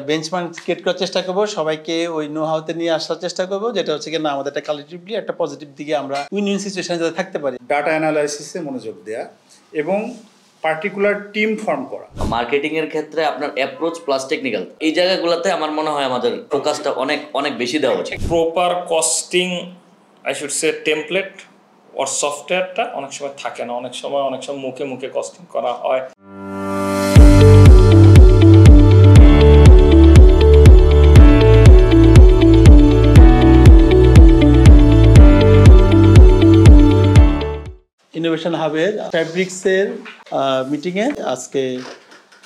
Benchmark create করার চেষ্টা করব, সবাইকে ওই নো হাউতে নিয়ে আসার চেষ্টা করব, যেটা হচ্ছে কি না আমাদের একটা কালেক্টিভলি একটা পজিটিভ দিকে আমরা উইন উইন সিচুয়েশনে যাতে থাকতে পারি। ডাটা অ্যানালাইসিসে মনোযোগ দেয়া এবং পার্টিকুলার টিম ফর্ম করা। মার্কেটিং এর ক্ষেত্রে আপনার অ্যাপ্রোচ প্লাস টেকনিক্যাল এই জায়গাগুলোতে আমার মনে হয় আমাদের ফোকাসটা অনেক অনেক বেশি দেওয়া উচিত। Proper costing I should say template or সফটওয়্যারটা অনেক সময় থাকে না, অনেক সময় মুখে মুখে কস্টিং করা হয়। ইনোভেশন হাবের ফ্যাব্রিক্সের মিটিংয়ে আজকে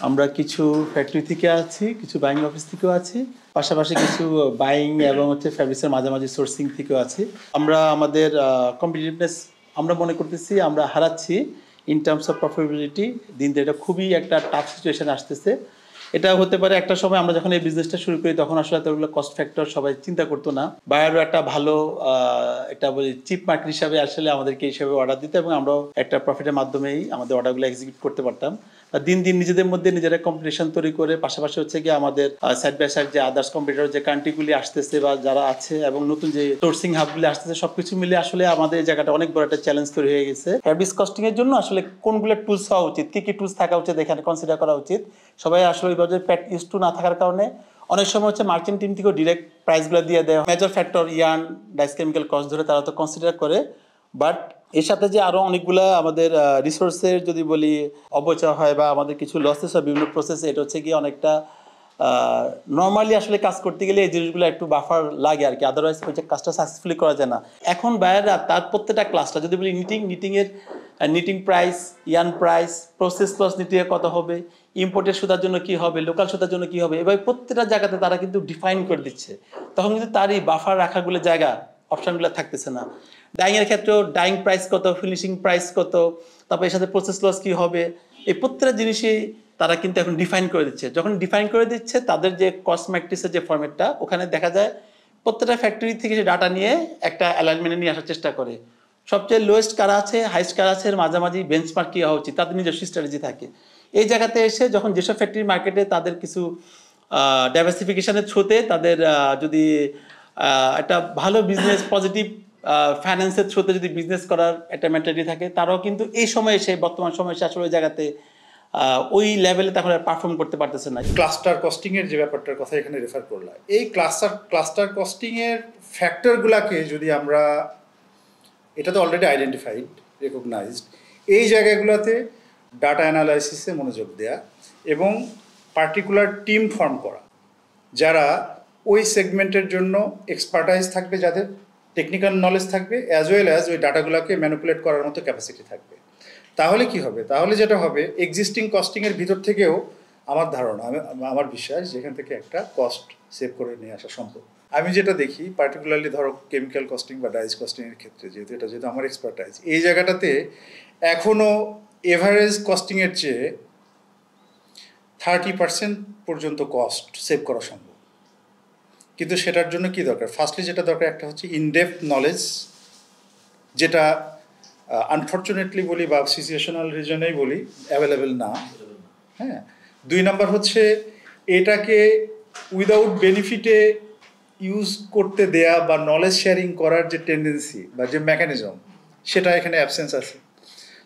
আমরা কিছু ফ্যাক্টরি থেকে আছি, কিছু বাইং অফিস থেকেও আছি, পাশাপাশি কিছু বাইং এবং ফ্যাব্রিক্সের মাঝামাঝি সোর্সিং থেকেও আছি। আমরা আমাদের কম্পিটিটিভনেস আমরা মনে করতেছি আমরা হারাচ্ছি ইন টার্মস অফ প্রফিটেবিলিটি। দিন এটা খুবই একটা টাফ সিচুয়েশন আসতেছে। এটা হতে পারে একটা সময় আমরা যখন এই বিজনেসটা শুরু করি তখন আসলে এতগুলো কস্ট ফ্যাক্টর সবাই চিন্তা করতো না। বায়ারও একটা ভালো একটা বলি চিপ মার্কেট হিসাবে আসলে আমাদেরকে হিসাবে অর্ডার দিত এবং আমরাও একটা প্রফিটের মাধ্যমেই আমাদের অর্ডারগুলো এক্সিকিউট করতে পারতাম। দিন দিন নিজেদের মধ্যে নিজেরা কম্পিটিশন তৈরি করে পাশাপাশি হচ্ছে কি আমাদের সাইড বাই সাইড যে আদার্স কম্পিটিটর যে কান্ট্রিগুলি আসতেছে বা যারা আছে এবং নতুন যে সোর্সিং হাবগুলি আসতেছে সবকিছু মিলে আসলে আমাদের এই জায়গাটা অনেক বড় একটা চ্যালেঞ্জ তৈরি হয়ে গেছে। ফ্যাব্রিক্স কস্টিং এর জন্য আসলে কোনগুলো টুলস হওয়া উচিত, কি কি টুলস থাকা উচিত এখানে কনসিডার করা উচিত। সবাই আসলে ওইভাবে প্যাট ইউজ টু না থাকার কারণে অনেক সময় হচ্ছে মার্চেন্ট টিম থেকেও ডিরেক্ট প্রাইসগুলো দিয়ে দেয়। Major factor yarn dyes chemical cost ধরে তারা তো কনসিডার করে, বাট এর সাথে যে আরও অনেকগুলো আমাদের রিসোর্সের যদি বলি অপচয় হয় বা আমাদের কিছু লসেস হয় বিভিন্ন প্রসেসে, এটা হচ্ছে গিয়ে অনেকটা নর্মালি আসলে কাজ করতে গেলে এই জিনিসগুলো একটু বাফার লাগে আর কি, আদারওয়াইজ ওই যে কাজটা সাকসেসফুলি করা যায় না। এখন বায়াররা তার প্রত্যেকটা ক্লাসটা যদি বলি knitting price, yarn price, process plus নিটিংয়ে কত হবে, ইম্পোর্টের সুতার জন্য কি হবে, লোকাল সুতার জন্য কি হবে, এভাবে প্রত্যেকটা জায়গাতে তারা কিন্তু ডিফাইন করে দিচ্ছে। তখন কিন্তু তার এই বাফার রাখাগুলো জায়গা অপশানগুলো থাকতেছে না। ডাইংয়ের ক্ষেত্রেও ডাইং প্রাইস কত, ফিনিশিং প্রাইস কত, তারপর এর সাথে প্রসেস লস কী হবে, এই প্রত্যেকটা জিনিসই তারা কিন্তু এখন ডিফাইন করে দিচ্ছে। যখন ডিফাইন করে দিচ্ছে তাদের যে কস্ট ম্যাট্রিক্সের যে ফরম্যাটটা ওখানে দেখা যায় প্রত্যেকটা ফ্যাক্টরি থেকে সে ডাটা নিয়ে একটা অ্যালাইনমেন্টে নিয়ে আসার চেষ্টা করে। সবচেয়ে লোয়েস্ট কারা আছে, হাইস্ট কারা আছে, মাঝামাঝি বেঞ্চমার্ক কী হওয়া উচিত, তাদের নিজস্ব স্ট্র্যাটেজি থাকে। এই জায়গাতে এসে যখন যেসব ফ্যাক্টরি মার্কেটে তাদের কিছু ডাইভার্সিফিকেশনের থ্রুতে তাদের যদি একটা ভালো বিজনেস পজিটিভ ফাইন্যান্সের থ্রুতে যদি বিজনেস করার একটা মেন্টালিটি থাকে, তারাও কিন্তু এই সময় এসে বর্তমান সময় এসে আসলে ওই জায়গাতে ওই লেভেলে তখন পারফর্ম করতে পারতেছে না। ক্লাস্টার কস্টিংয়ের যে ব্যাপারটার কথা এখানে রেফার করলাম, এই ক্লাস্টার কস্টিংয়ের ফ্যাক্টরগুলোকে যদি আমরা, এটা তো অলরেডি আইডেন্টিফাইড, রেকগনাইজড, এই জায়গাগুলোতে ডাটা অ্যানালাইসিসে মনোযোগ দেয়া এবং পার্টিকুলার টিম ফর্ম করা যারা ওই সেগমেন্টের জন্য এক্সপার্টাইজ থাকবে, যাদের টেকনিক্যাল নলেজ থাকবে, অ্যাজ ওয়েল অ্যাজ ওই ডাটাগুলোকে ম্যানিপুলেট করার মতো ক্যাপাসিটি থাকবে। তাহলে কি হবে, তাহলে যেটা হবে এক্সিস্টিং কস্টিংয়ের ভিতর থেকেও আমার ধারণা, আমার বিশ্বাস যেখান থেকে একটা কস্ট সেভ করে নিয়ে আসা সম্ভব। আমি যেটা দেখি পার্টিকুলারলি ধরো কেমিক্যাল কস্টিং বা ডাইস কস্টিংয়ের ক্ষেত্রে, যেহেতু আমার এক্সপার্টাইজ, এই জায়গাটাতে এখনও এভারেজ কস্টিংয়ের চেয়ে 30% পর্যন্ত কস্ট সেভ করা সম্ভব। কিন্তু সেটার জন্য কি দরকার, ফার্স্টলি যেটা দরকার একটা হচ্ছে ইনডেপথ নলেজ, যেটা আনফর্চুনেটলি বলি বা সিচুয়েশনাল রিজনেই বলি অ্যাভেলেবেল না। হ্যাঁ, 2 নাম্বার হচ্ছে এটাকে উইদাউট বেনিফিটে ইউজ করতে দেয়া বা নলেজ শেয়ারিং করার যে টেন্ডেন্সি বা যে মেকানিজম, সেটা এখানে অ্যাবসেন্স আছে।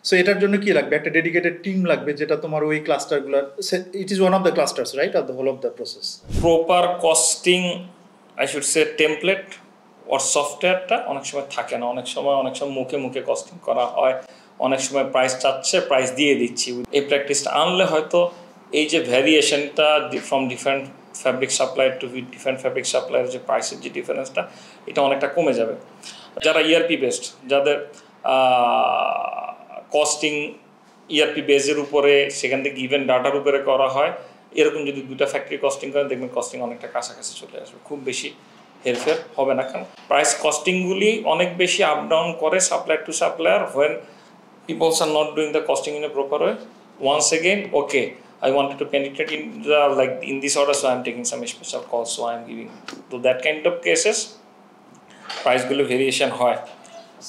সো এটার জন্য কি লাগবে, একটা ডেডিকেটেড টিম লাগবে, যেটা তোমার ওই ক্লাস্টারগুলো, it is one of the clusters right of the whole of the process. Proper costing I should say template or সফটওয়্যারটা অনেক সময় থাকে না, অনেক সময় মুখে মুখে কস্টিং করা হয়, অনেক সময় প্রাইস চাচ্ছে, প্রাইস দিয়ে দিচ্ছি। এই প্র্যাকটিসটা আনলে হয়তো এই যে ভ্যারিয়েশনটা from different fabric supplier to different fabric supplier যে প্রাইসের যে ডিফারেন্সটা, এটা অনেকটা কমে যাবে। যারা ইআরপি বেসড, যাদের কস্টিং ইআরপি বেসের উপরে, সেখান থেকে গিভেন ডাটার উপরে করা হয়, এরকম যদি 2টা ফ্যাক্টরি কস্টিং করেন দেখবেন কস্টিং অনেকটা কাছাকাছি চলে আসবে, খুব বেশি হেরফের হবে না। কারণ প্রাইস কস্টিংগুলি অনেক বেশি আপ ডাউন করে supplier to supplier when peoples are not doing the costing in a proper way. Once again, okay, I wanted to penetrate in this order, so I'm taking some special calls, so I'm giving to that kind of cases প্রাইসগুলো variation হয়।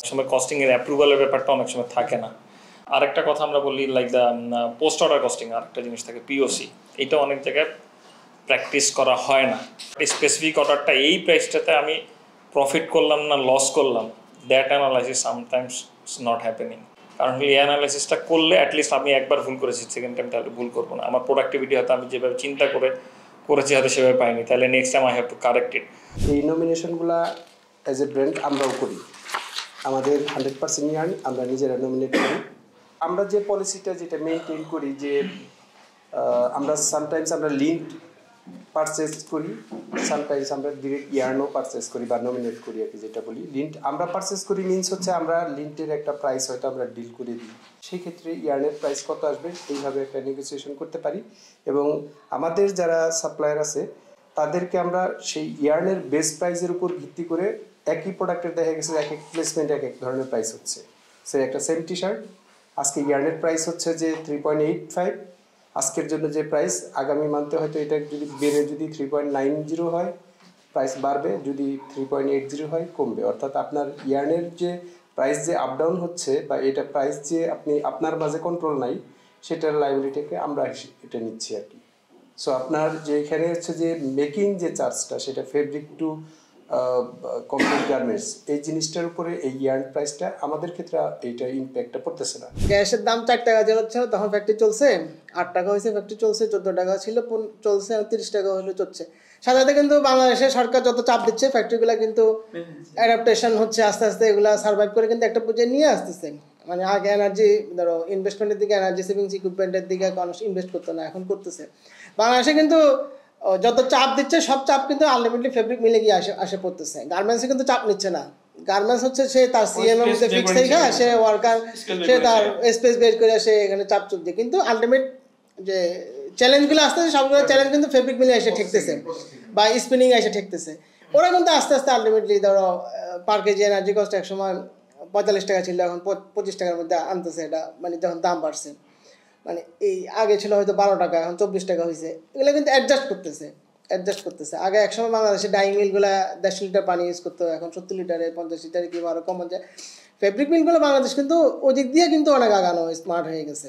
সময় কস্টিংয়ের অ্যাপ্রুভালের ব্যাপারটা অনেক সময় থাকে না। আরেকটা কথা আমরা বলি like the post order costing, আরেকটা জিনিস থাকে পিওসি, এটা অনেক জায়গায় প্র্যাকটিস করা হয় না। স্পেসিফিক অর্ডারটা এই প্রাইসটাতে আমি প্রফিট করলাম না লস করলাম, that analysis sometimes it's not happening. কারণ এই অ্যানালাইসিসটা করলে অ্যাটলিস্ট আমি একবার ভুল করেছি, সেকেন্ড টাইম তাহলে ভুল করবো না। আমার প্রোডাক্টিভিটি হয়তো আমি যেভাবে চিন্তা করেছি হয়তো সেভাবে পাইনি, তাহলে next time I have to correct it. এই নমিনেশনগুলো অ্যাজ এ ব্র্যান্ড আমরাও করি, আমাদের 100% ইয়ার্ন আমরা নিজেরা নমিনেট করি। আমরা যে পলিসিটা যেটা মেনটেন করি যে আমরা সামটাইমস আমরা লিঙ্ক পারচেস করি, সামটাইমস আমরা ডিরেক্ট ইয়ার্নও পারচেস করি বা নমিনেট করি আর কি। যেটা বলি লিন্ট আমরা পারচেস করি মিনস হচ্ছে আমরা লিন্টের একটা প্রাইস হয়তো আমরা ডিল করে দিই, সেই ক্ষেত্রে ইয়ার্নের প্রাইস কত আসবে এইভাবে একটা নেগোসিয়েশন করতে পারি। এবং আমাদের যারা সাপ্লায়ার আছে তাদেরকে আমরা সেই ইয়ার্নের বেস প্রাইসের উপর ভিত্তি করে একই প্রোডাক্টের দেখা গেছে এক এক প্লেসমেন্ট এক এক ধরনের প্রাইস হচ্ছে। সে একটা সেম টি শার্ট আজকে ইয়ার্নের প্রাইস হচ্ছে যে 3.85, আজকের জন্য যে প্রাইস আগামী মান্থে হয়তো এটা যদি বেড়ে যদি 3.90 হয় প্রাইস বাড়বে, যদি 3.80 হয় কমবে। অর্থাৎ আপনার ইয়ার্নের যে প্রাইস যে আপ ডাউন হচ্ছে বা এটা প্রাইস যে আপনি আপনার মাঝে কন্ট্রোল নাই সেটার লাইবিলিটিকে আমরা এটা নিচ্ছি আর কি। সো আপনার যে এখানে হচ্ছে যে মেকিং যে চার্জটা সেটা ফেব্রিক টু কমপ্লিট গার্মেন্টস এই জিনিসটার উপরে এই ইয়ার্ন প্রাইসটা আমাদের ক্ষেত্রে এইটা ইম্প্যাক্টটা পড়তেছে না। গ্যাসের দাম 4 টাকা যে হচ্ছে তখন ফ্যাক্টরি চলছে 8 টাকা হয়েছে, ফ্যাক্টরি চলছে 14 টাকা ছিল চলছে 30 টাকা হলে চলছে। সাথে কিন্তু বাংলাদেশের সরকার যত চাপ দিচ্ছে ফ্যাক্টরিগুলো কিন্তু অ্যাডাপ্টেশন হচ্ছে আস্তে আস্তে, এগুলা সার্ভাইভ করে কিন্তু একটা পর্যায়ে নিয়ে আসতেছে। মানে আগে এনার্জি ধরো ইনভেস্টমেন্টের দিকে এনার্জি সেভিংস ইকুইপমেন্টের দিকে মানুষ ইনভেস্ট করতো না, এখন করতেছে। বাংলাদেশে কিন্তু যত চাপ দিচ্ছে সব চাপ কিন্তু আলটিমেটলি ফেব্রিক মিলে গিয়ে আসে পড়তেছে। গার্মেন্টসে কিন্তু চাপ নিচ্ছে না, গার্মেন্টস হচ্ছে সে তার সিএমএম তে ফিক্স থেকে সে ওয়ার্কার সে তার স্পেস বের করে সে এখানে চাপ চলছে। কিন্তু আলটিমেট যে চ্যালেঞ্জগুলো আসতেছে সবগুলো চ্যালেঞ্জ কিন্তু ফেব্রিক মিলে এসে ঠেকতেছে বা স্পিনিং এসে ঠেকতেছে। ওরা কিন্তু আস্তে আস্তে আলটিমেটলি ধরো পার কেজি এনার্জি কস্ট এক সময় 45 টাকা ছিল, এখন 25 টাকার মধ্যে আনতেছে। এটা মানে যখন দাম বাড়ছে, মানে এই আগে ছিল হয়তো 12 টাকা এখন 24 টাকা হয়েছে। এগুলো কিন্তু অ্যাডজাস্ট করতেছে। আগে একসময় বাংলাদেশে ডাইং মিলগুলো 150 লিটার পানি ইউজ করতো, এখন 70 লিটারে 50 লিটারে কিংবা আরও কম যায়। ফেব্রিক মিলগুলো বাংলাদেশ কিন্তু ওই দিক দিয়ে কিন্তু অনেক আগানো স্মার্ট হয়ে গেছে।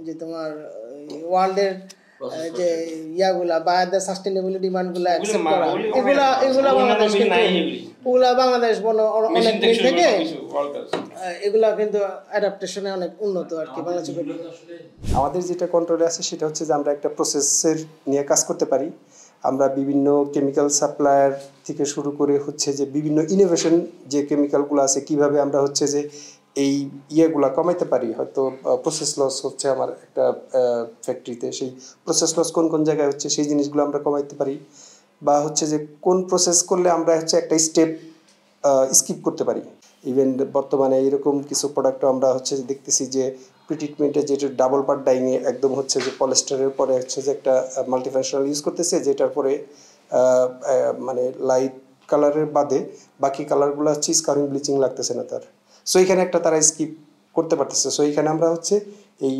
যে তোমার ওয়ার্ল্ডের যে ইয়াগুলা বায়ারদের সাস্টেনেবল ডিমান্ডগুলো অ্যাকসেপ্ট করা, এগুলা বাংলাদেশ কিন্তু ওগুলা বাংলাদেশ অনেক দিক থেকে এগুলা কিন্তু অ্যাডাপ্টেশনে অনেক উন্নত আর কি বাংলাদেশ। আমাদের যেটা কন্ট্রোলে আছে সেটা হচ্ছে যে আমরা একটা প্রসেসের নিয়ে কাজ করতে পারি। আমরা বিভিন্ন কেমিক্যাল সাপ্লায়ার থেকে শুরু করে হচ্ছে যে বিভিন্ন ইনোভেশন যে কেমিক্যালগুলো আছে কিভাবে আমরা হচ্ছে যে এই ইয়েগুলা কমাইতে পারি। হয়তো প্রসেস লস হচ্ছে আমার একটা ফ্যাক্টরিতে, সেই প্রসেস লস কোন কোন জায়গায় হচ্ছে সেই জিনিসগুলো আমরা কমাইতে পারি। বা হচ্ছে যে কোন প্রসেস করলে আমরা হচ্ছে একটা স্টেপ স্কিপ করতে পারি। ইভেন বর্তমানে এরকম কিছু প্রোডাক্টও আমরা হচ্ছে যে দেখতেছি যে প্রিট্রিটমেন্টে যেটা ডাবল পার্ট ডাইংয়ে একদম হচ্ছে যে পলিস্টারের পরে হচ্ছে যে একটা মাল্টিফাংশনাল ইউজ করতেছে, যেটার পরে মানে লাইট কালারের বাদে বাকি কালারগুলো হচ্ছে স্কারিং ব্লিচিং লাগতেছে না তার। সো এখানে একটা তারা স্কিপ করতে পারতেছে। সো এখানে আমরা হচ্ছে এই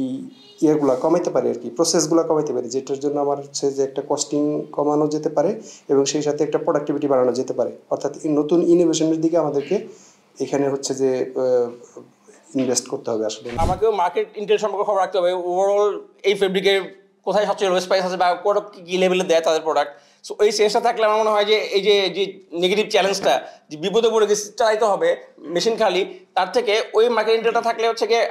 ইয়েগুলো কমাইতে পারি আর কি, প্রসেসগুলো কমাইতে পারি, যেটার জন্য আমার হচ্ছে যে একটা কস্টিং কমানো যেতে পারে এবং সেই সাথে একটা প্রোডাক্টিভিটি বাড়ানো যেতে পারে। অর্থাৎ নতুন ইনোভেশনের দিকে আমাদেরকে এখানে হচ্ছে যে ইনভেস্ট করতে হবে। আসলে আমাকেও মার্কেট ইন্টেল সম্পর্কে খবর রাখতে হবে, ওভারঅল এই ফেব্রিকের কোথায় সবচেয়ে লোয়েস্ট প্রাইস আছে বা কোটা কী লেভেলে দেয় তাদের প্রোডাক্ট। সো এই সেন্সটা থাকলে আমার মনে হয় যে এই যে নেগেটিভ চ্যালেঞ্জটা যে বিপদে পড়ে গেছে চালাইতে হবে মেশিন খালি, তার থেকে ওই মার্কেট ইন্টেলটা থাকলে হচ্ছে গিয়ে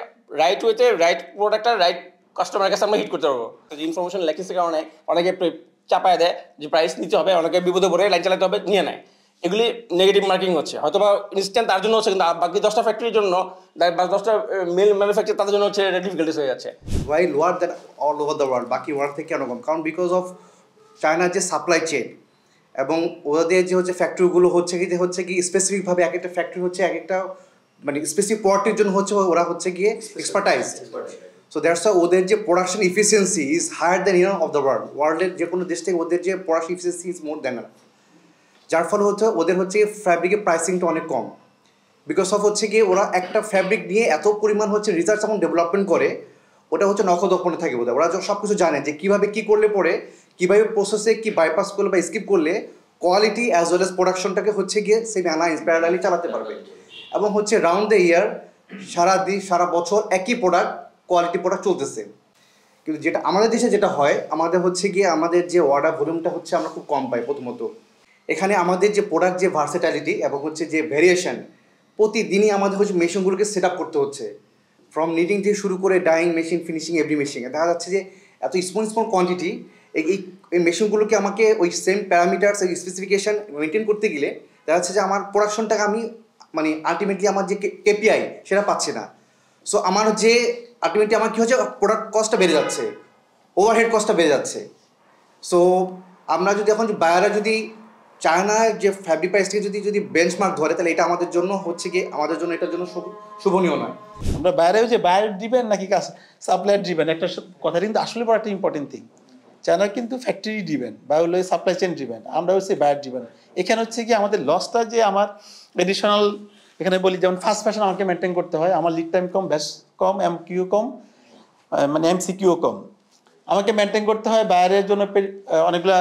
রাইট ওয়েতে রাইট প্রোডাক্টটা রাইট কাস্টমারের কাছে আমরা হিট করতে পারবো। ইনফরমেশন ল্যাকিংসের কারণে অনেকে চাপায় দেয় যে প্রাইস নিতে হবে, অনেকে বিপদে পড়ে লাইন চালাতে হবে নিয়ে নেয়। এগুলি নেগেটিভ মার্কিং হচ্ছে, হয়তো বা ইনস্ট্যান্ট তার জন্য হচ্ছে, কিন্তু বাকি 10টা ফ্যাক্টরির জন্য বা 10টা মেল ম্যানুফ্যাকচার তাদের জন্য হচ্ছে ডিফিকাল্টিস হয়ে যাচ্ছে। Why lower than all over the world, বাকি ওয়ার্ল্ড থেকে কেন কম? কারণ বিকজ অফ চায়নার যে সাপ্লাই চেন এবং ওদের যে হচ্ছে ফ্যাক্টরিগুলো হচ্ছে কি স্পেসিফিকভাবে এক একটা ফ্যাক্টরি হচ্ছে এক একটা মানে স্পেসিফিক প্রোডাক্টের জন্য হচ্ছে ওরা হচ্ছে গিয়ে এক্সপার্টাইজ। সো দ্যাটস ওয়াই ওদের যে production efficiency is higher than in of the world. ওয়ার্ল্ডের যে কোনো দেশ থেকে ওদের যে production efficiency is more than, যার ফলে হচ্ছে ওদের হচ্ছে ফ্যাব্রিকের প্রাইসিংটা অনেক কম। বিকজ অফ হচ্ছে গিয়ে ওরা একটা ফ্যাব্রিক নিয়ে এত পরিমাণ হচ্ছে রিসার্চ এবং ডেভেলপমেন্ট করে, ওটা হচ্ছে নখদর্পণে থাকে বোধ হয়। ওরা সব কিছু জানে যে কীভাবে কী করলে পরে কীভাবে প্রসেসে কী বাইপাস করলে বা স্কিপ করলে কোয়ালিটি অ্যাজ ওয়েল এজ প্রোডাকশনটাকে হচ্ছে গিয়ে সেই প্যারালালি চালাতে পারবে। এবং হচ্ছে রাউন্ড দ্য ইয়ার সারা বছর একই প্রোডাক্ট কোয়ালিটি প্রোডাক্ট চলতেছে। কিন্তু যেটা আমাদের দেশে যেটা হয়, আমাদের হচ্ছে গিয়ে আমাদের যে অর্ডার ভলিউমটা হচ্ছে আমরা খুব কম পাই প্রথমত। এখানে আমাদের যে প্রোডাক্ট যে ভার্সেটালিটি এবং হচ্ছে যে ভেরিয়েশন, প্রতিদিনই আমাদের হচ্ছে মেশিনগুলোকে সেট আপ করতে হচ্ছে, ফ্রম নিটিং থেকে শুরু করে ডাইং মেশিন, ফিনিশিং, এভরি মেশিনে দেখা যাচ্ছে যে এত স্মল কোয়ান্টিটি এই মেশিনগুলোকে আমাকে ওই সেম প্যারামিটার্স স্পেসিফিকেশান মেনটেন করতে গেলে দেখা যাচ্ছে যে আমার প্রোডাকশনটাকে আমি মানে আলটিমেটলি আমার যে কেপিআই সেটা পাচ্ছি না। সো আমার যে আলটিমেটলি আমার কী হচ্ছে, প্রোডাক্ট কস্টটা বেড়ে যাচ্ছে, ওভারহেড কস্টটা বেড়ে যাচ্ছে। সো আমরা যদি এখন বায়াররা যদি চায়নার যে ফ্যাব্রিক প্রাইস থেকে যদি বেঞ্চমার্ক ধরে, তাহলে এটা আমাদের জন্য হচ্ছে কি আমাদের জন্য এটার জন্য শুভনীয় নয়। আমরা বাইরে যে বায়ার ডিপেন্ড নাকি সাপ্লায়ার ডিপেন্ড, একটা কথা কিন্তু আসলে বড় একটা ইম্পর্টেন্ট থিং। চায়না কিন্তু ফ্যাক্টরি ডিপেন্ড বা হলো সাপ্লাই চেন ডিপেন্ড, আমরা হচ্ছে বায়ার ডিপেন্ড। এখানে হচ্ছে কি আমাদের লসটা যে আমার এডিশনাল, এখানে বলি যেমন ফাস্ট ফ্যাশন আমাকে মেনটেন করতে হয়, আমার লিড টাইম কম, ব্যাস কম, এমকিউ কম, মানে এমসিকিউ কম, আমাকে মেনটেন করতে হয়। বাইরের জন্য অনেকগুলা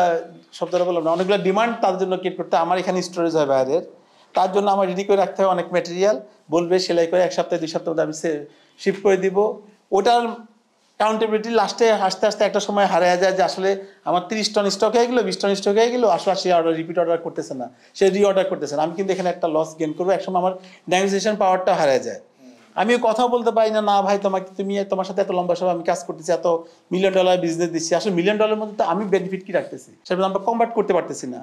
শব্দটা বললাম না, অনেকগুলো ডিমান্ড তার জন্য ক্রিয়েট করতে হয়। আমার এখানে স্টোরেজ হয় বাইরের, তার জন্য আমার রেডি করে রাখতে হয় অনেক ম্যাটেরিয়াল, বলবে সেলাই করে 1 সপ্তাহ 2 সপ্তাহ আমি শিফট করে দিব। ওটার কাউন্টেবিলিটি লাস্টে আস্তে আস্তে একটা সময় হারিয়ে যায় যে আসলে আমার 30 টন স্টক হয়ে গেলো, 20 টন স্টক হয়ে গেলো, আসলে সে অর্ডার রিপিট অর্ডার করতেছে না, সে রিঅর্ডার করতেছে না। আমি কিন্তু এখানে একটা লস গেইন করবো, একসময় আমার নেগোসিয়েশন পাওয়ারটা হারিয়ে যায়। আমিও কথাও বলতে পারি না, না ভাই তোমার সাথে এত লম্বা সময় আমি কাজ করতেছি, এত $1 মিলিয়ন বিজনেস দিচ্ছি, আসলে $1 মিলিয়নের মধ্যে তো আমি বেনিফিট কি রাখতেছি সেটা আমরা কনভার্ট করতে পারতেছি না।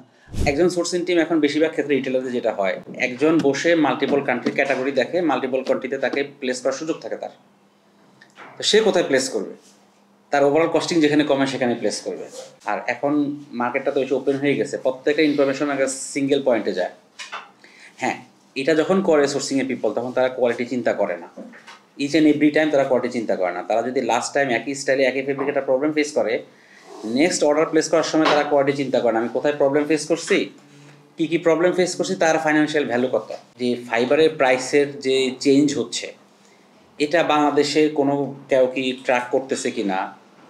একজন সোর্সিং টিম এখন বেশিরভাগ ক্ষেত্রে রিটেলারে যেটা হয়, একজন বসে মাল্টিপল কান্ট্রি ক্যাটাগরি দেখে, মাল্টিপল কান্ট্রিতে তাকে প্লেস করার সুযোগ থাকে তার, তো সে কোথায় প্লেস করবে, তার ওভারঅল কস্টিং যেখানে কমে সেখানে প্লেস করবে। আর এখন মার্কেটটা তো এসে ওপেন হয়ে গেছে, প্রত্যেকটা ইনফরমেশন আগে সিঙ্গেল পয়েন্টে যায়। হ্যাঁ, এটা যখন করে সোর্সিংয়ের পিপল, তখন তারা কোয়ালিটি চিন্তা করে না, ইচ অ্যান্ড এভরি টাইম তারা কোয়ালিটি চিন্তা করে না। তারা যদি লাস্ট টাইম একই স্টাইলে একই ফেব্রিক একটা প্রবলেম ফেস করে, নেক্সট অর্ডার প্লেস করার সময় তারা কোয়ালিটি চিন্তা করে না, আমি কোথায় প্রবলেম ফেস করছি, কী কী প্রবলেম ফেস করছি, তার ফাইন্যান্সিয়াল ভ্যালু কত। যে ফাইবারের প্রাইসের যে চেঞ্জ হচ্ছে, এটা বাংলাদেশের কোনো কেউ কি ট্র্যাক করতেছে কি না,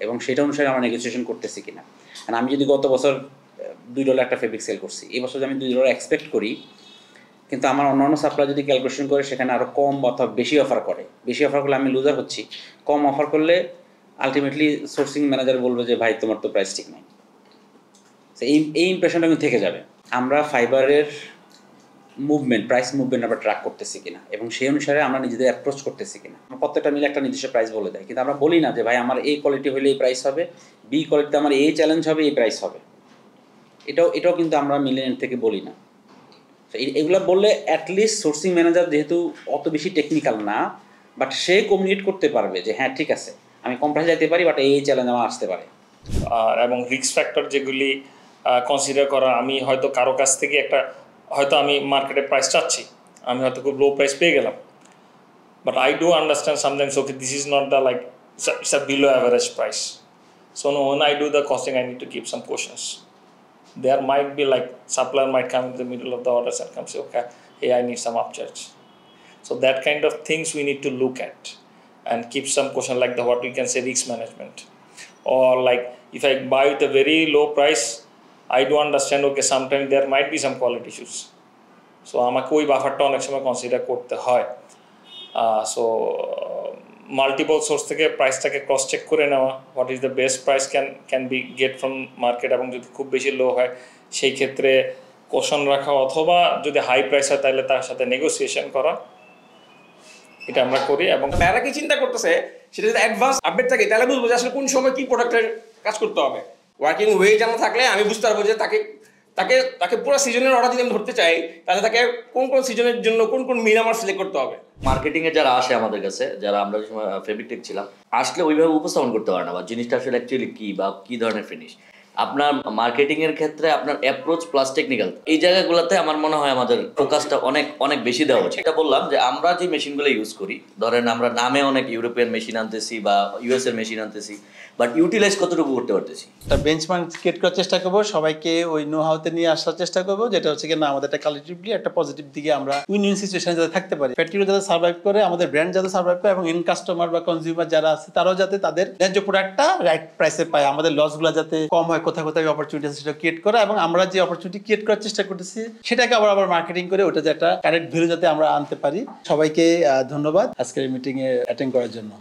এবং সেটা অনুসারে আমরা নেগোসিয়েশন করতেছি কিনা। কারণ আমি যদি গত বছর $2 একটা ফেব্রিক সেল করছি, এই বছর আমি $2 এক্সপেক্ট করি, কিন্তু আমার অন্যান্য সাপ্লাই যদি ক্যালকুলেশন করে সেখানে আরও কম অথবা বেশি অফার করে, বেশি অফার করলে আমি লুজার হচ্ছি, কম অফার করলে আলটিমেটলি সোর্সিং ম্যানেজার বলবে যে ভাই তোমার তো প্রাইস ঠিক নাই। এই ইমপ্রেশনটা কিন্তু থেকে যাবে। আমরা ফাইবারের মুভমেন্ট, প্রাইস মুভমেন্ট আমরা ট্র্যাক করতেছি কিনা, এবং সেই অনুসারে আমরা নিজেদের অ্যাপ্রোচ করতেছি কিনা। আমরা প্রত্যেকটা মিলে একটা নির্দিষ্ট প্রাইস বলে দেয়, কিন্তু আমরা বলি না যে ভাই আমার এই কোয়ালিটি হলে এই প্রাইস হবে, বি কোয়ালিটিতে আমার এই চ্যালেঞ্জ হবে, এই প্রাইস হবে। এটাও কিন্তু আমরা মিলেনিয়ার থেকে বলি না। এগুলো বললে অ্যাটলিস্ট সোর্সিং ম্যানেজার যেহেতু অত বেশি টেকনিক্যাল না, বাট সে কমিউনিকেট করতে পারবে যে হ্যাঁ ঠিক আছে আমি কম প্রাইসে যেতে পারি, বাট এই চ্যালেঞ্জ আমার আসতে পারে। এবং রিস্ক ফ্যাক্টর যেগুলি কনসিডার করা, আমি হয়তো কারো কাছ থেকে হয়তো আমি মার্কেটে প্রাইস চাচ্ছি, আমি হয়তো খুব লো প্রাইস পেয়ে গেলাম, but I do understand sometimes okay this is not the like it's a below average price, so no when I do the costing I need to keep some cautions. There might be like supplier might come in the middle of the orders and come say okay, hey I need some upcharge, so that kind of things we need to look at and keep some caution, like what we can say risk management. Or like if I buy with a very low price, I do understand okay sometimes there might be some quality issues, so আমাকে ওই বাফারটা অনেক সময় consider করতে হয়। So multiple source থেকে প্রাইসটাকে cross check করে নেওয়া, what is the best price can be get from market, এবং যদি খুব বেশি লো হয় সেই ক্ষেত্রে কোশন রাখা, অথবা যদি হাই প্রাইস হয় তাহলে তার সাথে নেগোসিয়েশন করা, এটা আমরা করি। এবং তারা কি চিন্তা করতেছে সেটা যদি অ্যাডভান্স আপডেট থাকে তাহলে বুঝবো যে আসলে কোন সময় কি প্রোডাক্টের কাজ করতে হবে। ওয়ার্কিং ওয়ে জানা থাকলে আমি বুঝতে পারবো যে তাকে পুরো সিজনের অর্ডার যদি আমি ধরতে চাই, তাহলে তাকে কোন কোন সিজনের জন্য কোন মিন আমার সিলেক্ট করতে হবে। মার্কেটিংয়ে যারা আসে আমাদের কাছে, যারা আমরা যে সময় ফেব্রিকটেক ছিলাম, আসলে ওইভাবে উপস্থাপন করতে পারে না বা জিনিসটা আসলে অ্যাকচুয়ালি কী বা কী ধরনের ফিনিশ। আপনার মার্কেটিংয়ের ক্ষেত্রে আপনার অ্যাপ্রোচ প্লাস টেকনিক্যাল, এই জায়গাগুলোতে আমার মনে হয় আমাদের ফোকাসটা অনেক অনেক বেশি দেওয়া উচিত। এটা বললাম যে আমরা যে মেশিনগুলো ইউজ করি, ধরেন আমরা নামে অনেক ইউরোপিয়ান মেশিন আনতেছি বা ইউএস এর মেশিন আনতেছি, বাট ইউটিলাইজ কতটুকু করতে পারতেছি। একটা বেঞ্চমার্ক ক্রিয়েট করার চেষ্টা করবো, সবাইকে ওই নো হাউতে নিয়ে আসার চেষ্টা করবো, যেটা হচ্ছে কি না আমাদের একটা কালেক্টিভলি একটা পজিটিভ দিকে আমরা উইন উইন সিচুয়েশনে যাতে থাকতে পারি, ফ্যাক্টরিও যাতে সার্ভাইভ করে, আমাদের ব্র্যান্ড যাতে সার্ভাইভ করে, এবং এন্ড কাস্টমার বা কনজিউমার যারা আছে তারাও যাতে তাদের ন্যায্য প্রোডাক্টটা রাইট প্রাইসে পায়, আমাদের লসগুলো যাতে কম হয়, কোথায় কোথায় অপরচুনিটি আছে সেটা ক্রিয়েট করা, এবং আমরা যে অপরচুনিটি ক্রিয়েট করার চেষ্টা করতেছি সেটাকে আবার মার্কেটিং করে ওটা যে একটা কারেক্ট ভ্যালু যাতে আমরা আনতে পারি। সবাইকে ধন্যবাদ আজকের মিটিংয়ে অ্যাটেন্ড করার জন্য।